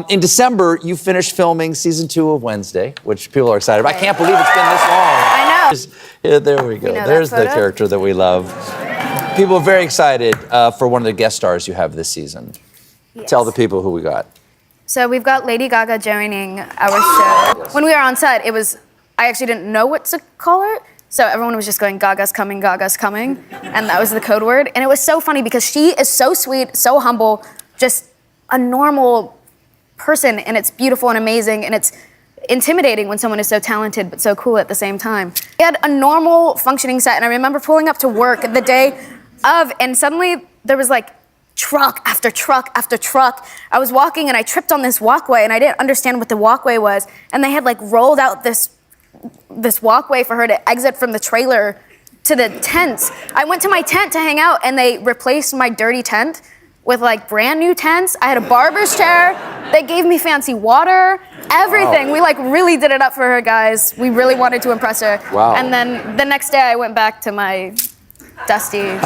In December, you finished filming season 2 of Wednesday, which people are excited about. I can't believe it's been this long. I know. Yeah, there we go. There's the character that we love. People are very excited for one of the guest stars you have this season. Yes. Tell the people who we got. So we've got Lady Gaga joining our show. Yes. When we were on set, I actually didn't know what to call her. So everyone was just going, Gaga's coming, Gaga's coming. And that was the code word. And it was so funny because she is so sweet, so humble, just a normal person. And it's beautiful and amazing. And it's intimidating when someone is so talented but so cool at the same time. We had a normal functioning set. And I remember pulling up to work the day of, and suddenly there was like truck after truck after truck. I was walking and I tripped on this walkway and I didn't understand what the walkway was. And they had like rolled out this walkway for her to exit from the trailer to the tents. I went to my tent to hang out and they replaced my dirty tent with like brand new tents. I had a barber's chair. They gave me fancy water, everything. Wow. We like really did it up for her, guys. We really wanted to impress her. Wow. And then the next day I went back to my dusty